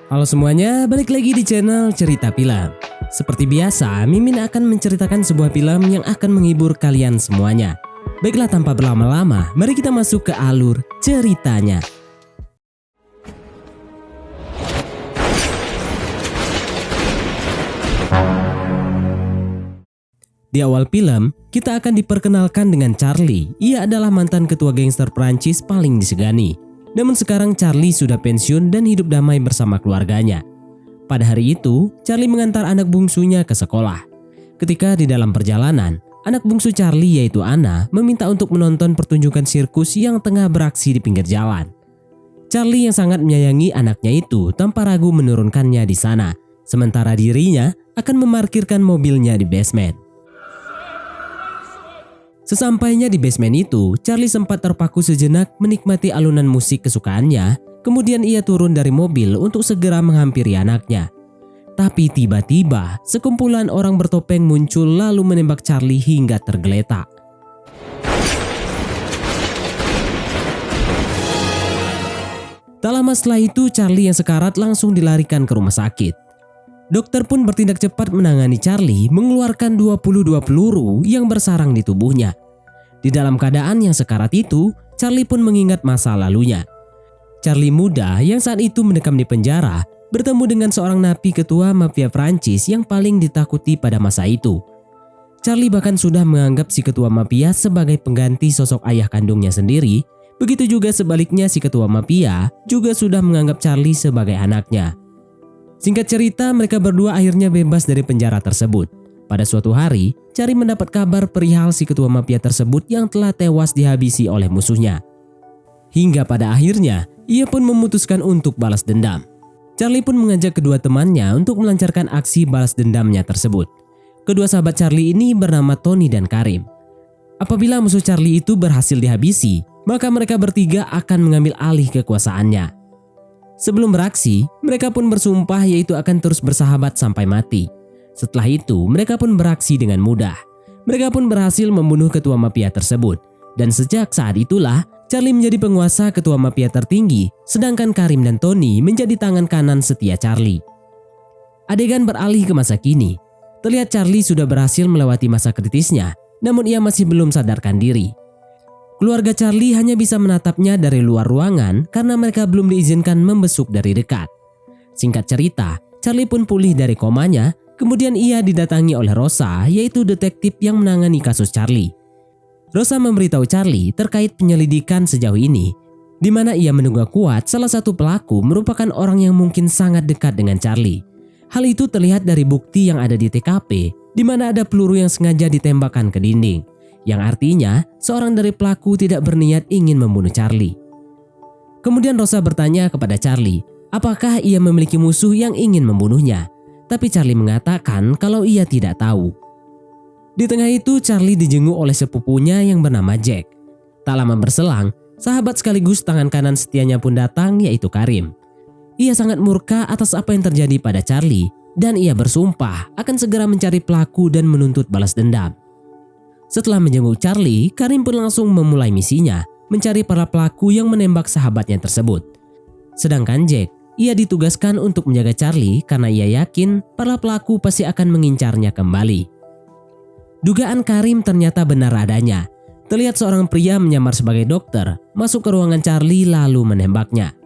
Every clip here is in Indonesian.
Halo semuanya, balik lagi di channel Cerita Film. Seperti biasa, Mimin akan menceritakan sebuah film yang akan menghibur kalian semuanya. Baiklah tanpa berlama-lama, mari kita masuk ke alur ceritanya. Di awal film, kita akan diperkenalkan dengan Charlie. Ia adalah mantan ketua gangster Prancis paling disegani. Namun sekarang Charlie sudah pensiun dan hidup damai bersama keluarganya. Pada hari itu, Charlie mengantar anak bungsunya ke sekolah. Ketika di dalam perjalanan, anak bungsu Charlie yaitu Anna meminta untuk menonton pertunjukan sirkus yang tengah beraksi di pinggir jalan. Charlie yang sangat menyayangi anaknya itu tanpa ragu menurunkannya di sana, sementara dirinya akan memarkirkan mobilnya di basement. Sesampainya di basement itu, Charlie sempat terpaku sejenak menikmati alunan musik kesukaannya. Kemudian ia turun dari mobil untuk segera menghampiri anaknya. Tapi tiba-tiba, sekumpulan orang bertopeng muncul lalu menembak Charlie hingga tergeletak. Tak lama setelah itu, Charlie yang sekarat langsung dilarikan ke rumah sakit. Dokter pun bertindak cepat menangani Charlie, mengeluarkan 22 peluru yang bersarang di tubuhnya. Di dalam keadaan yang sekarat itu, Charlie pun mengingat masa lalunya. Charlie muda yang saat itu mendekam di penjara, bertemu dengan seorang napi ketua mafia Prancis yang paling ditakuti pada masa itu. Charlie bahkan sudah menganggap si ketua mafia sebagai pengganti sosok ayah kandungnya sendiri. Begitu juga sebaliknya, si ketua mafia juga sudah menganggap Charlie sebagai anaknya. Singkat cerita, mereka berdua akhirnya bebas dari penjara tersebut. Pada suatu hari, Charlie mendapat kabar perihal si ketua mafia tersebut yang telah tewas dihabisi oleh musuhnya. Hingga pada akhirnya, ia pun memutuskan untuk balas dendam. Charlie pun mengajak kedua temannya untuk melancarkan aksi balas dendamnya tersebut. Kedua sahabat Charlie ini bernama Tony dan Karim. Apabila musuh Charlie itu berhasil dihabisi, maka mereka bertiga akan mengambil alih kekuasaannya. Sebelum beraksi, mereka pun bersumpah yaitu akan terus bersahabat sampai mati. Setelah itu, mereka pun beraksi dengan mudah. Mereka pun berhasil membunuh ketua mafia tersebut. Dan sejak saat itulah, Charlie menjadi penguasa ketua mafia tertinggi, sedangkan Karim dan Tony menjadi tangan kanan setia Charlie. Adegan beralih ke masa kini. Terlihat Charlie sudah berhasil melewati masa kritisnya, namun ia masih belum sadarkan diri. Keluarga Charlie hanya bisa menatapnya dari luar ruangan karena mereka belum diizinkan membesuk dari dekat. Singkat cerita, Charlie pun pulih dari komanya, kemudian ia didatangi oleh Rosa, yaitu detektif yang menangani kasus Charlie. Rosa memberitahu Charlie terkait penyelidikan sejauh ini, di mana ia menduga kuat salah satu pelaku merupakan orang yang mungkin sangat dekat dengan Charlie. Hal itu terlihat dari bukti yang ada di TKP, di mana ada peluru yang sengaja ditembakkan ke dinding. Yang artinya seorang dari pelaku tidak berniat ingin membunuh Charlie. Kemudian Rosa bertanya kepada Charlie, apakah ia memiliki musuh yang ingin membunuhnya. Tapi Charlie mengatakan kalau ia tidak tahu. Di tengah itu Charlie dijenguk oleh sepupunya yang bernama Jack. Tak lama berselang, sahabat sekaligus tangan kanan setianya pun datang, yaitu Karim. Ia sangat murka atas apa yang terjadi pada Charlie dan ia bersumpah akan segera mencari pelaku dan menuntut balas dendam. Setelah menjenguk Charlie, Karim pun langsung memulai misinya, mencari para pelaku yang menembak sahabatnya tersebut. Sedangkan Jack, ia ditugaskan untuk menjaga Charlie karena ia yakin para pelaku pasti akan mengincarnya kembali. Dugaan Karim ternyata benar adanya. Terlihat seorang pria menyamar sebagai dokter, masuk ke ruangan Charlie lalu menembaknya.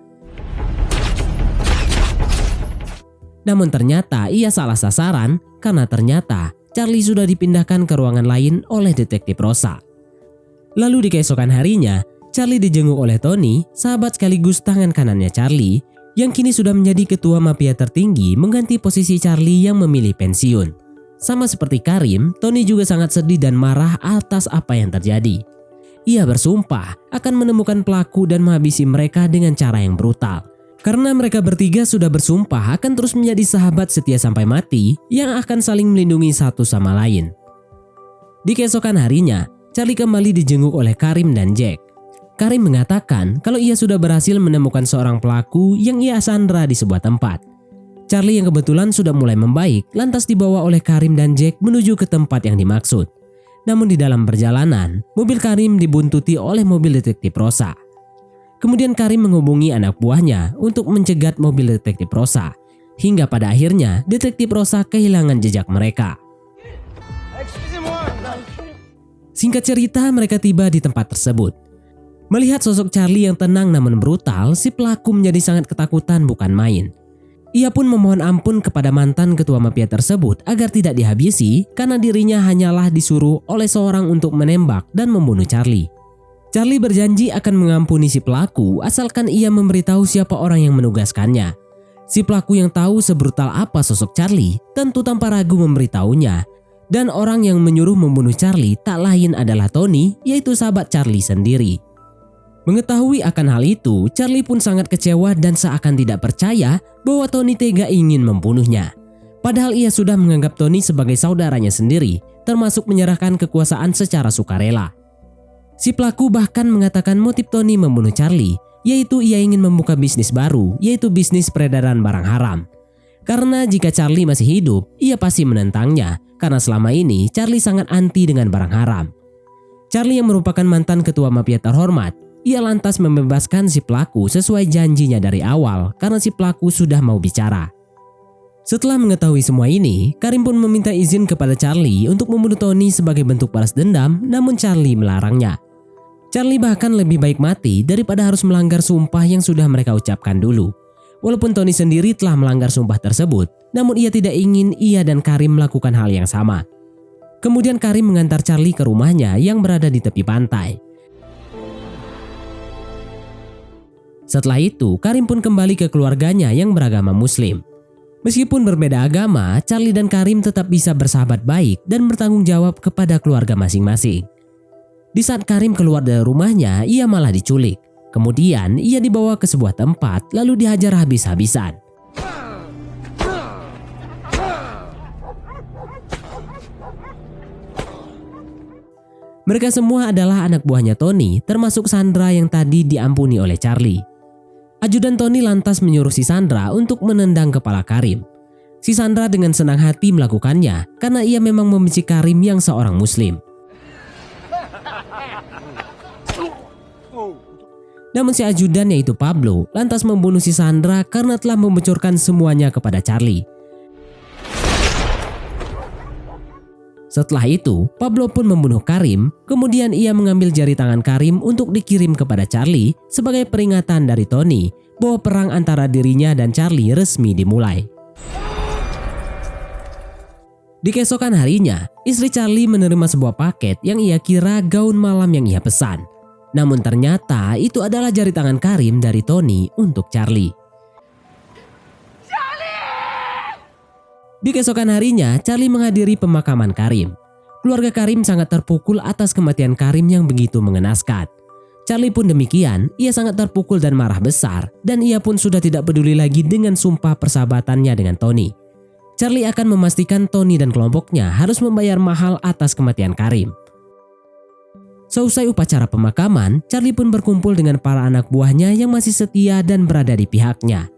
Namun ternyata ia salah sasaran karena ternyata Charlie sudah dipindahkan ke ruangan lain oleh detektif Rosa. Lalu di keesokan harinya, Charlie dijenguk oleh Tony, sahabat sekaligus tangan kanannya Charlie, yang kini sudah menjadi ketua mafia tertinggi mengganti posisi Charlie yang memilih pensiun. Sama seperti Karim, Tony juga sangat sedih dan marah atas apa yang terjadi. Ia bersumpah akan menemukan pelaku dan menghabisi mereka dengan cara yang brutal. Karena mereka bertiga sudah bersumpah akan terus menjadi sahabat setia sampai mati yang akan saling melindungi satu sama lain. Di keesokan harinya, Charlie kembali dijenguk oleh Karim dan Jack. Karim mengatakan kalau ia sudah berhasil menemukan seorang pelaku yang ia sandra di sebuah tempat. Charlie yang kebetulan sudah mulai membaik lantas dibawa oleh Karim dan Jack menuju ke tempat yang dimaksud. Namun di dalam perjalanan, mobil Karim dibuntuti oleh mobil detektif Rosa. Kemudian Karim menghubungi anak buahnya untuk mencegat mobil detektif Rosa. Hingga pada akhirnya detektif Rosa kehilangan jejak mereka. Singkat cerita, mereka tiba di tempat tersebut. Melihat sosok Charlie yang tenang namun brutal, si pelaku menjadi sangat ketakutan bukan main. Ia pun memohon ampun kepada mantan ketua mafia tersebut agar tidak dihabisi karena dirinya hanyalah disuruh oleh seorang untuk menembak dan membunuh Charlie. Charlie berjanji akan mengampuni si pelaku asalkan ia memberitahu siapa orang yang menugaskannya. Si pelaku yang tahu sebrutal apa sosok Charlie tentu tanpa ragu memberitahunya. Dan orang yang menyuruh membunuh Charlie tak lain adalah Tony, yaitu sahabat Charlie sendiri. Mengetahui akan hal itu, Charlie pun sangat kecewa dan seakan tidak percaya bahwa Tony tega ingin membunuhnya. Padahal ia sudah menganggap Tony sebagai saudaranya sendiri, termasuk menyerahkan kekuasaan secara sukarela. Si pelaku bahkan mengatakan motif Tony membunuh Charlie, yaitu ia ingin membuka bisnis baru, yaitu bisnis peredaran barang haram. Karena jika Charlie masih hidup, ia pasti menentangnya, karena selama ini Charlie sangat anti dengan barang haram. Charlie yang merupakan mantan ketua mafia terhormat, ia lantas membebaskan si pelaku sesuai janjinya dari awal karena si pelaku sudah mau bicara. Setelah mengetahui semua ini, Karim pun meminta izin kepada Charlie untuk membunuh Tony sebagai bentuk balas dendam, namun Charlie melarangnya. Charlie bahkan lebih baik mati daripada harus melanggar sumpah yang sudah mereka ucapkan dulu. Walaupun Tony sendiri telah melanggar sumpah tersebut, namun ia tidak ingin ia dan Karim melakukan hal yang sama. Kemudian Karim mengantar Charlie ke rumahnya yang berada di tepi pantai. Setelah itu, Karim pun kembali ke keluarganya yang beragama Muslim. Meskipun berbeda agama, Charlie dan Karim tetap bisa bersahabat baik dan bertanggung jawab kepada keluarga masing-masing. Di saat Karim keluar dari rumahnya, ia malah diculik. Kemudian ia dibawa ke sebuah tempat lalu dihajar habis-habisan. Mereka semua adalah anak buahnya Tony, termasuk Sandra yang tadi diampuni oleh Charlie. Ajudan Tony lantas menyuruh si Sandra untuk menendang kepala Karim. Si Sandra dengan senang hati melakukannya karena ia memang membenci Karim yang seorang Muslim. Namun si ajudan yaitu Pablo lantas membunuh si Sandra karena telah membocorkan semuanya kepada Charlie. Setelah itu, Pablo pun membunuh Karim, kemudian ia mengambil jari tangan Karim untuk dikirim kepada Charlie sebagai peringatan dari Tony bahwa perang antara dirinya dan Charlie resmi dimulai. Di keesokan harinya, istri Charlie menerima sebuah paket yang ia kira gaun malam yang ia pesan. Namun ternyata itu adalah jari tangan Karim dari Tony untuk Charlie. Di keesokan harinya, Charlie menghadiri pemakaman Karim. Keluarga Karim sangat terpukul atas kematian Karim yang begitu mengenaskan. Charlie pun demikian, ia sangat terpukul dan marah besar, dan ia pun sudah tidak peduli lagi dengan sumpah persahabatannya dengan Tony. Charlie akan memastikan Tony dan kelompoknya harus membayar mahal atas kematian Karim. Seusai upacara pemakaman, Charlie pun berkumpul dengan para anak buahnya yang masih setia dan berada di pihaknya.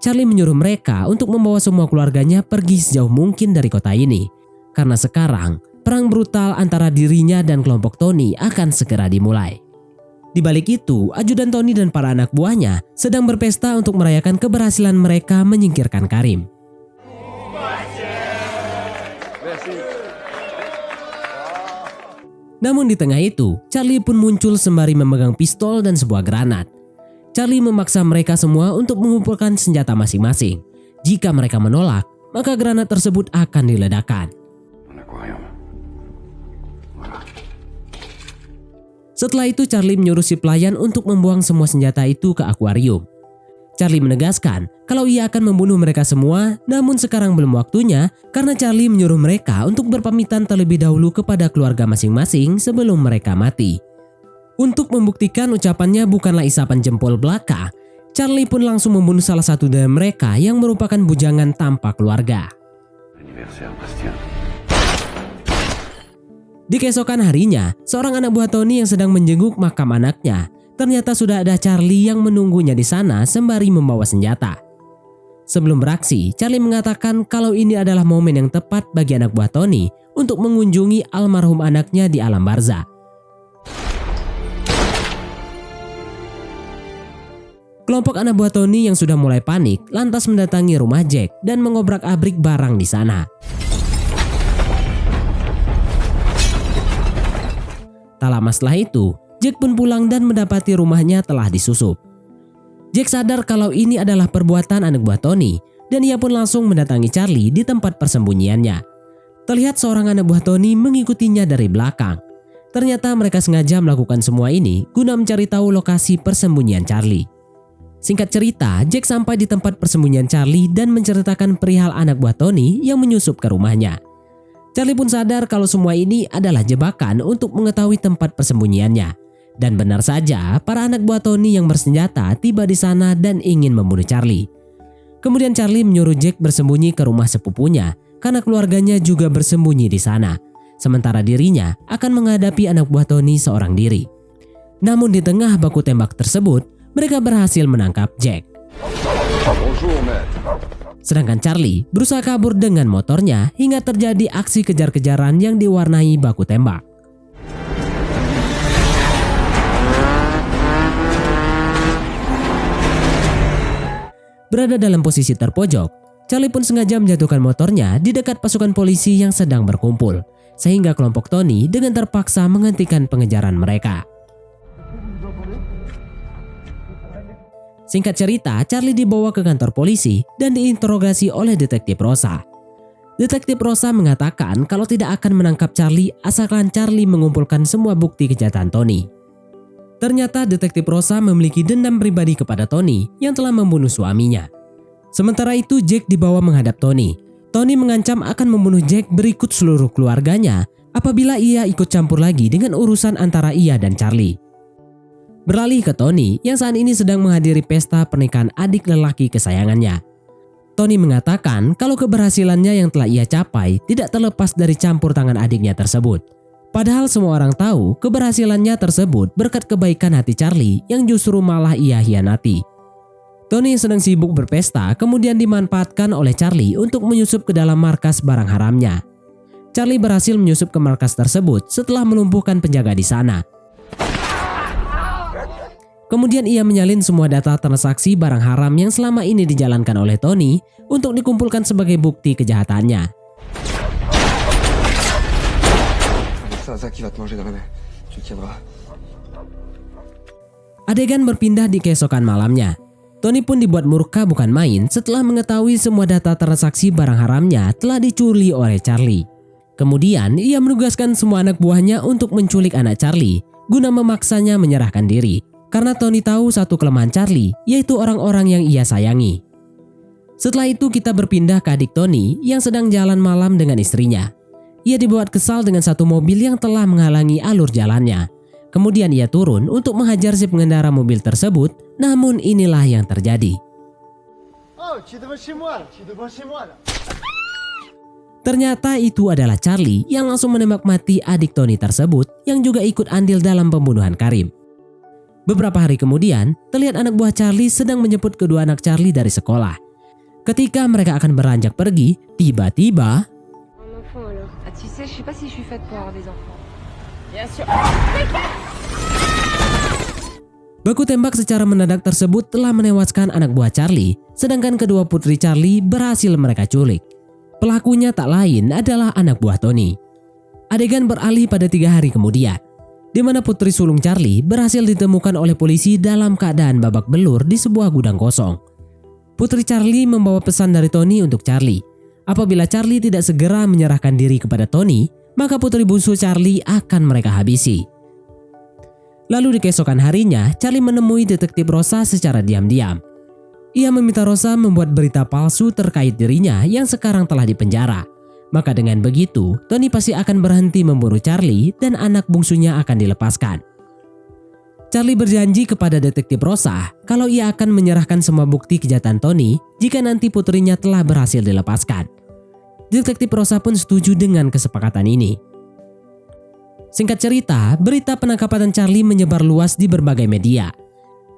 Charlie menyuruh mereka untuk membawa semua keluarganya pergi sejauh mungkin dari kota ini. Karena sekarang, perang brutal antara dirinya dan kelompok Tony akan segera dimulai. Di balik itu, ajudan Tony dan para anak buahnya sedang berpesta untuk merayakan keberhasilan mereka menyingkirkan Karim. Namun di tengah itu, Charlie pun muncul sembari memegang pistol dan sebuah granat. Charlie memaksa mereka semua untuk mengumpulkan senjata masing-masing. Jika mereka menolak, maka granat tersebut akan diledakkan. Setelah itu Charlie menyuruh si pelayan untuk membuang semua senjata itu ke akuarium. Charlie menegaskan kalau ia akan membunuh mereka semua, namun sekarang belum waktunya karena Charlie menyuruh mereka untuk berpamitan terlebih dahulu kepada keluarga masing-masing sebelum mereka mati. Untuk membuktikan ucapannya bukanlah isapan jempol belaka, Charlie pun langsung membunuh salah satu dari mereka yang merupakan bujangan tanpa keluarga. Di keesokan harinya, seorang anak buah Tony yang sedang menjenguk makam anaknya, ternyata sudah ada Charlie yang menunggunya di sana sembari membawa senjata. Sebelum beraksi, Charlie mengatakan kalau ini adalah momen yang tepat bagi anak buah Tony untuk mengunjungi almarhum anaknya di alam barzakh. Kelompok anak buah Tony yang sudah mulai panik lantas mendatangi rumah Jack dan mengobrak-abrik barang di sana. Tak lama setelah itu, Jack pun pulang dan mendapati rumahnya telah disusup. Jack sadar kalau ini adalah perbuatan anak buah Tony dan ia pun langsung mendatangi Charlie di tempat persembunyiannya. Terlihat seorang anak buah Tony mengikutinya dari belakang. Ternyata mereka sengaja melakukan semua ini guna mencari tahu lokasi persembunyian Charlie. Singkat cerita, Jack sampai di tempat persembunyian Charlie dan menceritakan perihal anak buah Tony yang menyusup ke rumahnya. Charlie pun sadar kalau semua ini adalah jebakan untuk mengetahui tempat persembunyiannya. Dan benar saja, para anak buah Tony yang bersenjata tiba di sana dan ingin membunuh Charlie. Kemudian Charlie menyuruh Jack bersembunyi ke rumah sepupunya karena keluarganya juga bersembunyi di sana. Sementara dirinya akan menghadapi anak buah Tony seorang diri. Namun di tengah baku tembak tersebut, mereka berhasil menangkap Jack. Sedangkan Charlie berusaha kabur dengan motornya hingga terjadi aksi kejar-kejaran yang diwarnai baku tembak. Berada dalam posisi terpojok, Charlie pun sengaja menjatuhkan motornya di dekat pasukan polisi yang sedang berkumpul, sehingga kelompok Tony dengan terpaksa menghentikan pengejaran mereka. Singkat cerita, Charlie dibawa ke kantor polisi dan diinterogasi oleh Detektif Rosa. Detektif Rosa mengatakan kalau tidak akan menangkap Charlie asalkan Charlie mengumpulkan semua bukti kejahatan Tony. Ternyata Detektif Rosa memiliki dendam pribadi kepada Tony yang telah membunuh suaminya. Sementara itu Jack dibawa menghadap Tony. Tony mengancam akan membunuh Jack berikut seluruh keluarganya apabila ia ikut campur lagi dengan urusan antara ia dan Charlie. Beralih ke Tony yang saat ini sedang menghadiri pesta pernikahan adik lelaki kesayangannya. Tony mengatakan kalau keberhasilannya yang telah ia capai tidak terlepas dari campur tangan adiknya tersebut. Padahal semua orang tahu keberhasilannya tersebut berkat kebaikan hati Charlie yang justru malah ia hianati. Tony yang sedang sibuk berpesta kemudian dimanfaatkan oleh Charlie untuk menyusup ke dalam markas barang haramnya. Charlie berhasil menyusup ke markas tersebut setelah melumpuhkan penjaga di sana. Kemudian ia menyalin semua data transaksi barang haram yang selama ini dijalankan oleh Tony untuk dikumpulkan sebagai bukti kejahatannya. Adegan berpindah di keesokan malamnya. Tony pun dibuat murka bukan main setelah mengetahui semua data transaksi barang haramnya telah dicuri oleh Charlie. Kemudian ia menugaskan semua anak buahnya untuk menculik anak Charlie guna memaksanya menyerahkan diri. Karena Tony tahu satu kelemahan Charlie, yaitu orang-orang yang ia sayangi. Setelah itu kita berpindah ke adik Tony yang sedang jalan malam dengan istrinya. Ia dibuat kesal dengan satu mobil yang telah menghalangi alur jalannya. Kemudian ia turun untuk menghajar si pengendara mobil tersebut, namun inilah yang terjadi. Ternyata itu adalah Charlie yang langsung menembak mati adik Tony tersebut yang juga ikut andil dalam pembunuhan Karim. Beberapa hari kemudian, terlihat anak buah Charlie sedang menjemput kedua anak Charlie dari sekolah. Ketika mereka akan beranjak pergi, tiba-tiba baku tembak secara mendadak tersebut telah menewaskan anak buah Charlie, sedangkan kedua putri Charlie berhasil mereka culik. Pelakunya tak lain adalah anak buah Tony. Adegan beralih pada 3 hari kemudian, di mana putri sulung Charlie berhasil ditemukan oleh polisi dalam keadaan babak belur di sebuah gudang kosong. Putri Charlie membawa pesan dari Tony untuk Charlie. Apabila Charlie tidak segera menyerahkan diri kepada Tony, maka putri bungsu Charlie akan mereka habisi. Lalu di keesokan harinya, Charlie menemui Detektif Rosa secara diam-diam. Ia meminta Rosa membuat berita palsu terkait dirinya yang sekarang telah dipenjara. Maka dengan begitu, Tony pasti akan berhenti memburu Charlie dan anak bungsunya akan dilepaskan. Charlie berjanji kepada Detektif Rosa kalau ia akan menyerahkan semua bukti kejahatan Tony jika nanti putrinya telah berhasil dilepaskan. Detektif Rosa pun setuju dengan kesepakatan ini. Singkat cerita, berita penangkapan Charlie menyebar luas di berbagai media.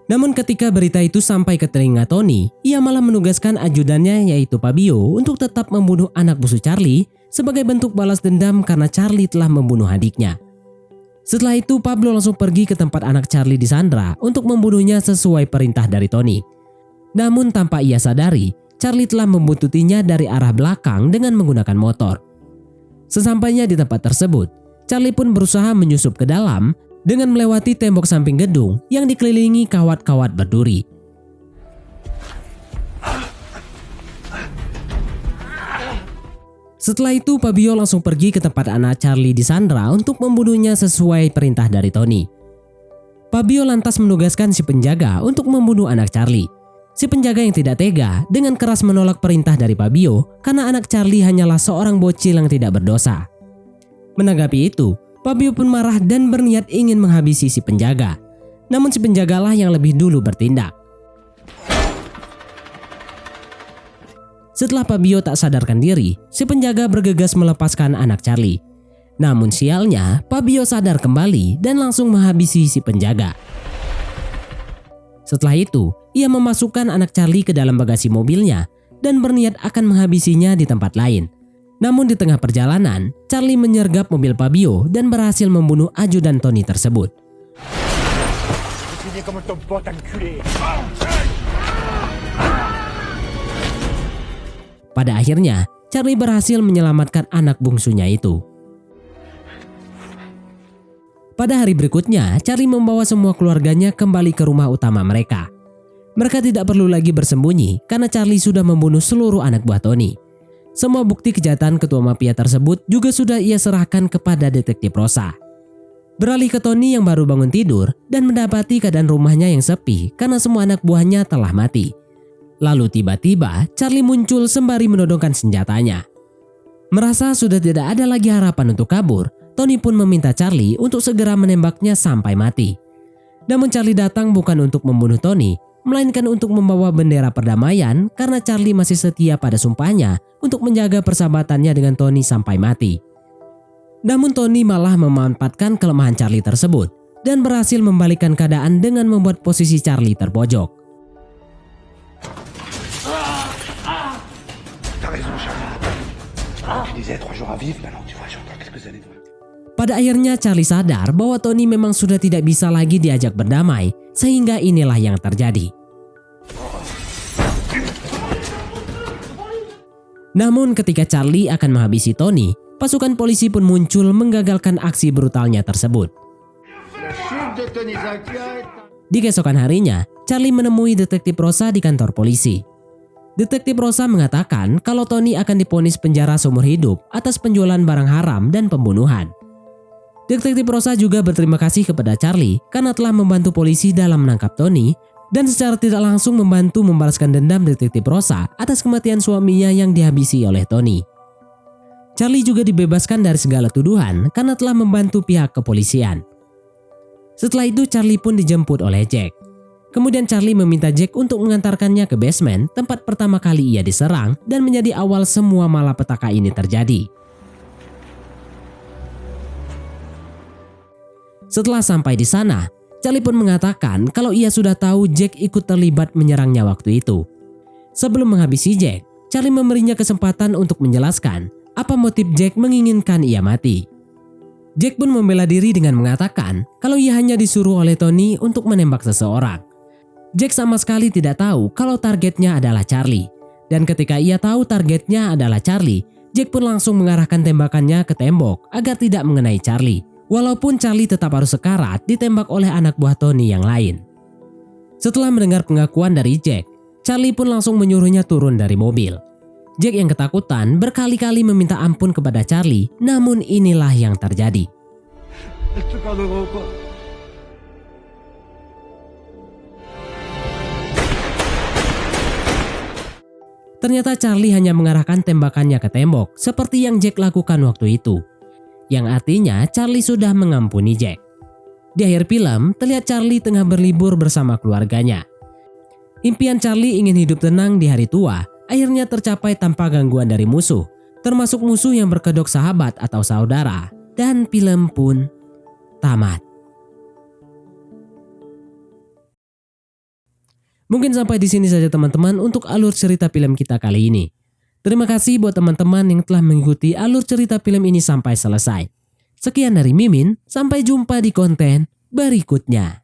Namun ketika berita itu sampai ke telinga Tony, ia malah menugaskan ajudannya yaitu Fabio untuk tetap membunuh anak bungsu Charlie sebagai bentuk balas dendam karena Charlie telah membunuh adiknya. Setelah itu Pablo langsung pergi ke tempat anak Charlie disandra untuk membunuhnya sesuai perintah dari Tony. Namun tanpa ia sadari, Charlie telah membuntutinya dari arah belakang dengan menggunakan motor. Sesampainya di tempat tersebut, Charlie pun berusaha menyusup ke dalam dengan melewati tembok samping gedung yang dikelilingi kawat-kawat berduri. Setelah itu Fabio langsung pergi ke tempat anak Charlie disandra untuk membunuhnya sesuai perintah dari Tony. Fabio lantas menugaskan si penjaga untuk membunuh anak Charlie. Si penjaga yang tidak tega dengan keras menolak perintah dari Fabio karena anak Charlie hanyalah seorang bocil yang tidak berdosa. Menanggapi itu, Fabio pun marah dan berniat ingin menghabisi si penjaga. Namun si penjagalah yang lebih dulu bertindak. Setelah Fabio tak sadarkan diri, si penjaga bergegas melepaskan anak Charlie. Namun sialnya, Fabio sadar kembali dan langsung menghabisi si penjaga. Setelah itu, ia memasukkan anak Charlie ke dalam bagasi mobilnya dan berniat akan menghabisinya di tempat lain. Namun di tengah perjalanan, Charlie menyergap mobil Fabio dan berhasil membunuh ajudan Tony tersebut. Pada akhirnya, Charlie berhasil menyelamatkan anak bungsunya itu. Pada hari berikutnya, Charlie membawa semua keluarganya kembali ke rumah utama mereka. Mereka tidak perlu lagi bersembunyi karena Charlie sudah membunuh seluruh anak buah Tony. Semua bukti kejahatan ketua mafia tersebut juga sudah ia serahkan kepada detektif Rosa. Beralih ke Tony yang baru bangun tidur dan mendapati keadaan rumahnya yang sepi karena semua anak buahnya telah mati. Lalu tiba-tiba Charlie muncul sembari menodongkan senjatanya. Merasa sudah tidak ada lagi harapan untuk kabur, Tony pun meminta Charlie untuk segera menembaknya sampai mati. Namun Charlie datang bukan untuk membunuh Tony, melainkan untuk membawa bendera perdamaian karena Charlie masih setia pada sumpahnya untuk menjaga persahabatannya dengan Tony sampai mati. Namun Tony malah memanfaatkan kelemahan Charlie tersebut dan berhasil membalikkan keadaan dengan membuat posisi Charlie terpojok. Pada akhirnya Charlie sadar bahwa Tony memang sudah tidak bisa lagi diajak berdamai, sehingga inilah yang terjadi. Namun ketika Charlie akan menghabisi Tony, pasukan polisi pun muncul menggagalkan aksi brutalnya tersebut. Di keesokan harinya, Charlie menemui detektif Rosa di kantor polisi. Detektif Rosa mengatakan kalau Tony akan divonis penjara seumur hidup atas penjualan barang haram dan pembunuhan. Detektif Rosa juga berterima kasih kepada Charlie karena telah membantu polisi dalam menangkap Tony dan secara tidak langsung membantu membalaskan dendam detektif Rosa atas kematian suaminya yang dihabisi oleh Tony. Charlie juga dibebaskan dari segala tuduhan karena telah membantu pihak kepolisian. Setelah itu Charlie pun dijemput oleh Jack. Kemudian Charlie meminta Jack untuk mengantarkannya ke basement tempat pertama kali ia diserang dan menjadi awal semua malapetaka ini terjadi. Setelah sampai di sana, Charlie pun mengatakan kalau ia sudah tahu Jack ikut terlibat menyerangnya waktu itu. Sebelum menghabisi Jack, Charlie memberinya kesempatan untuk menjelaskan apa motif Jack menginginkan ia mati. Jack pun membela diri dengan mengatakan kalau ia hanya disuruh oleh Tony untuk menembak seseorang. Jack sama sekali tidak tahu kalau targetnya adalah Charlie. Dan ketika ia tahu targetnya adalah Charlie, Jack pun langsung mengarahkan tembakannya ke tembok agar tidak mengenai Charlie. Walaupun Charlie tetap harus sekarat ditembak oleh anak buah Tony yang lain. Setelah mendengar pengakuan dari Jack, Charlie pun langsung menyuruhnya turun dari mobil. Jack yang ketakutan berkali-kali meminta ampun kepada Charlie, namun inilah yang terjadi. Ternyata Charlie hanya mengarahkan tembakannya ke tembok seperti yang Jack lakukan waktu itu. Yang artinya Charlie sudah mengampuni Jack. Di akhir film, terlihat Charlie tengah berlibur bersama keluarganya. Impian Charlie ingin hidup tenang di hari tua akhirnya tercapai tanpa gangguan dari musuh, termasuk musuh yang berkedok sahabat atau saudara. Dan film pun tamat. Mungkin sampai di sini saja teman-teman untuk alur cerita film kita kali ini. Terima kasih buat teman-teman yang telah mengikuti alur cerita film ini sampai selesai. Sekian dari Mimin, sampai jumpa di konten berikutnya.